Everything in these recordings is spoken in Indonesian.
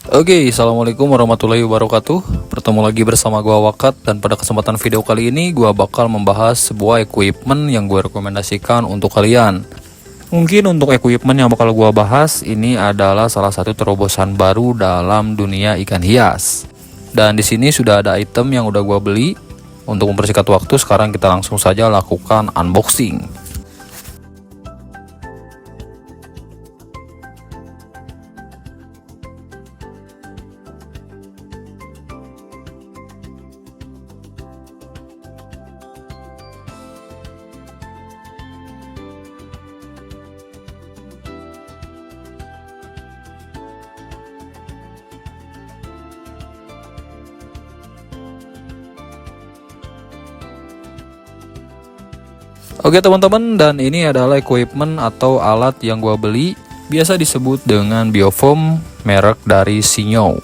Oke, assalamualaikum warahmatullahi wabarakatuh. Bertemu lagi bersama gua Wakat, dan pada kesempatan video kali ini gua bakal membahas sebuah equipment yang gue rekomendasikan untuk kalian. Mungkin untuk equipment yang bakal gua bahas ini adalah salah satu terobosan baru dalam dunia ikan hias. Dan di sini sudah ada item yang udah gua beli. Untuk mempersingkat waktu, sekarang kita langsung saja lakukan unboxing. Oke teman-teman, dan ini adalah equipment atau alat yang gua beli, biasa disebut dengan biofoam merek dari Sinyo.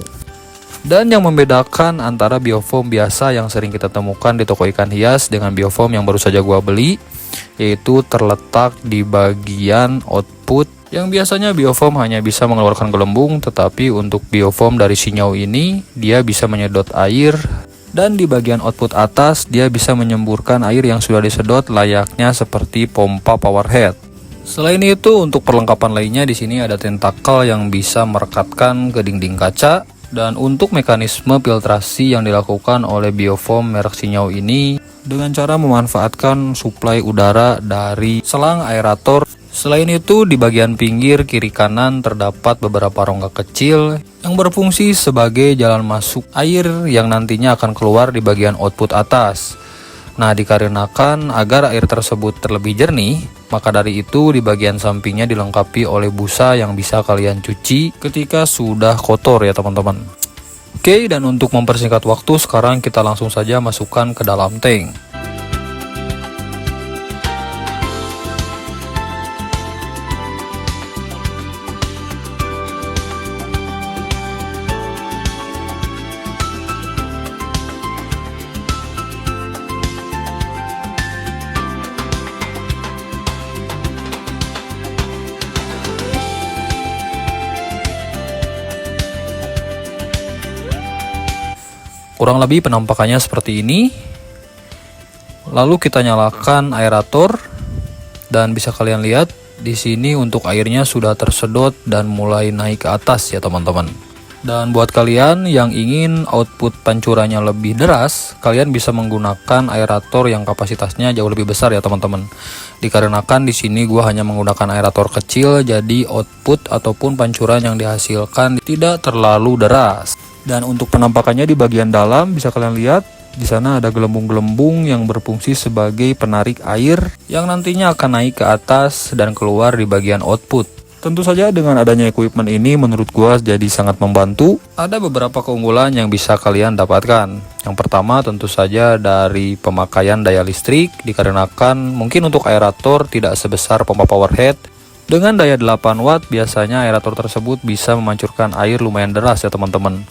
Dan yang membedakan antara biofoam biasa yang sering kita temukan di toko ikan hias dengan biofoam yang baru saja gua beli, yaitu terletak di bagian output. Yang biasanya biofoam hanya bisa mengeluarkan gelembung, tetapi untuk biofoam dari Sinyo ini dia bisa menyedot air. Dan di bagian output atas dia bisa menyemburkan air yang sudah disedot layaknya seperti pompa powerhead. Selain itu, untuk perlengkapan lainnya di sini ada tentakel yang bisa merekatkan ke dinding kaca, dan untuk mekanisme filtrasi yang dilakukan oleh biofoam merek Sinyo ini dengan cara memanfaatkan suplai udara dari selang aerator. Selain itu, di bagian pinggir kiri kanan terdapat beberapa rongga kecil yang berfungsi sebagai jalan masuk air yang nantinya akan keluar di bagian output atas. Nah, dikarenakan agar air tersebut terlebih jernih, maka dari itu di bagian sampingnya dilengkapi oleh busa yang bisa kalian cuci ketika sudah kotor ya teman-teman. Oke, dan untuk mempersingkat waktu, sekarang kita langsung saja masukkan ke dalam tank. Kurang lebih penampakannya seperti ini. Lalu kita nyalakan aerator, dan bisa kalian lihat di sini untuk airnya sudah tersedot dan mulai naik ke atas ya teman-teman. Dan buat kalian yang ingin output pancurannya lebih deras, kalian bisa menggunakan aerator yang kapasitasnya jauh lebih besar ya teman-teman. Dikarenakan di sini gua hanya menggunakan aerator kecil, jadi output ataupun pancuran yang dihasilkan tidak terlalu deras. Dan untuk penampakannya di bagian dalam bisa kalian lihat di sana ada gelembung-gelembung yang berfungsi sebagai penarik air yang nantinya akan naik ke atas dan keluar di bagian output. Tentu saja dengan adanya equipment ini menurut gua jadi sangat membantu. Ada beberapa keunggulan yang bisa kalian dapatkan. Yang pertama tentu saja dari pemakaian daya listrik, dikarenakan mungkin untuk aerator tidak sebesar pompa powerhead. Dengan daya 8 watt biasanya aerator tersebut bisa memancurkan air lumayan deras ya teman-teman.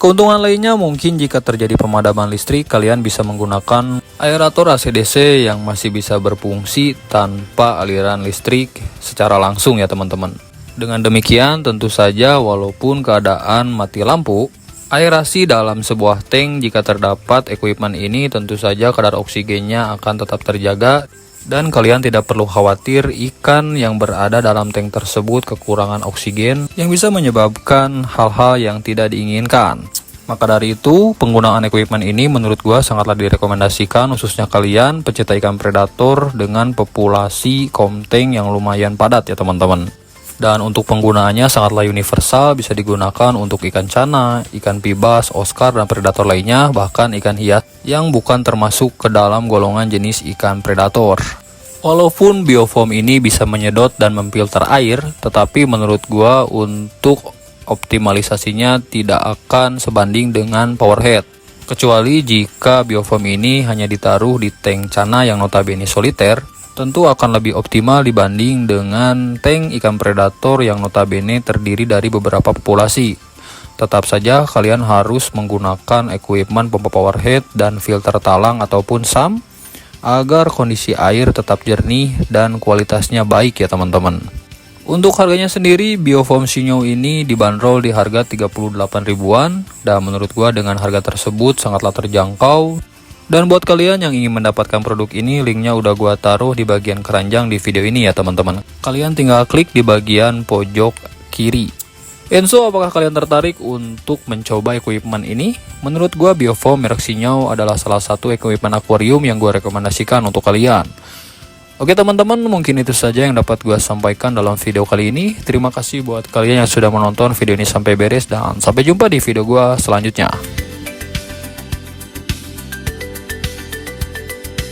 Keuntungan lainnya mungkin jika terjadi pemadaman listrik, kalian bisa menggunakan aerator AC/DC yang masih bisa berfungsi tanpa aliran listrik secara langsung ya teman-teman. Dengan demikian tentu saja walaupun keadaan mati lampu, aerasi dalam sebuah tank jika terdapat equipment ini tentu saja kadar oksigennya akan tetap terjaga. Dan kalian tidak perlu khawatir ikan yang berada dalam tank tersebut kekurangan oksigen yang bisa menyebabkan hal-hal yang tidak diinginkan. Maka dari itu, penggunaan equipment ini menurut gua sangatlah direkomendasikan khususnya kalian pecinta ikan predator dengan populasi komteng yang lumayan padat ya teman-teman. Dan untuk penggunaannya sangatlah universal, bisa digunakan untuk ikan cana, ikan pibas, oscar, dan predator lainnya, bahkan ikan hias yang bukan termasuk ke dalam golongan jenis ikan predator. Walaupun biofoam ini bisa menyedot dan memfilter air, tetapi menurut gua untuk optimalisasinya tidak akan sebanding dengan powerhead. Kecuali jika biofoam ini hanya ditaruh di tank cana yang notabene soliter, tentu akan lebih optimal dibanding dengan tank ikan predator yang notabene terdiri dari beberapa populasi. Tetap saja kalian harus menggunakan equipment pompa powerhead dan filter talang ataupun SAM agar kondisi air tetap jernih dan kualitasnya baik ya teman-teman. Untuk harganya sendiri, Biofoam Sinyo ini dibanderol di harga 38 ribuan, dan menurut gua dengan harga tersebut sangatlah terjangkau. Dan buat kalian yang ingin mendapatkan produk ini, linknya udah gua taruh di bagian keranjang di video ini ya teman-teman. Kalian tinggal klik di bagian pojok kiri. So, apakah kalian tertarik untuk mencoba equipment ini? Menurut gua Biofoam merek Sinyo adalah salah satu equipment akuarium yang gua rekomendasikan untuk kalian. Oke teman-teman, mungkin itu saja yang dapat gue sampaikan dalam video kali ini. Terima kasih buat kalian yang sudah menonton video ini sampai beres, dan sampai jumpa di video gue selanjutnya.